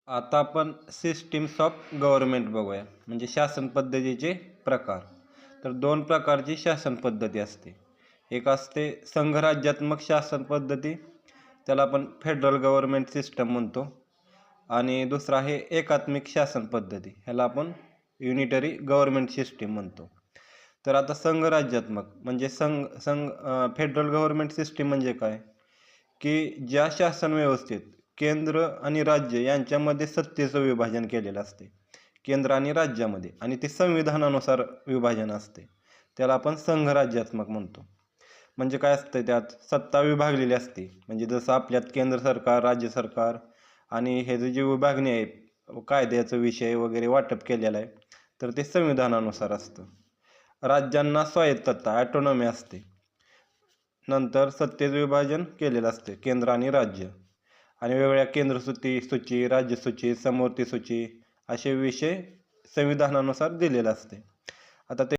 आता आपण systems of government बघूया, म्हणजे शासन पद्धतीचे प्रकार. तर दोन प्रकारची शासन पद्धती असते. एक असते संघराज्यात्मक शासन पद्धती, त्याला आपण फेडरल गव्हर्नमेंट सिस्टम म्हणतो. आणि दुसरा आहे एकात्मिक शासन पद्धती, ह्याला आपण युनिटरी गव्हर्नमेंट सिस्टीम म्हणतो. तर आता संघराज्यात्मक म्हणजे फेडरल गव्हर्नमेंट सिस्टीम म्हणजे काय, की ज्या शासन व्यवस्थेत केंद्र आणि राज्य यांच्यामध्ये सत्तेचं विभाजन केलेलं असते, केंद्र आणि राज्यामध्ये, आणि ते संविधानानुसार विभाजन असते, त्याला आपण संघराज्यात्मक म्हणतो. म्हणजे काय असतं, त्यात सत्ता विभागलेली असते. म्हणजे जसं आपल्यात केंद्र सरकार, राज्य सरकार आणि हे जे विभागणी आहे, कायद्याचा विषय वगैरे वाटप केलेला आहे, तर ते संविधानानुसार असतं. राज्यांना स्वायत्तता, ॲटोनॉमी असते. नंतर सत्तेचं विभाजन केलेलं असते, केंद्र आणि राज्य, आणि वेगवेगळ्या केंद्र सूची, राज्य सूची, समवर्ती सूची असे विषय संविधानानुसार दिलेले असते. आता ते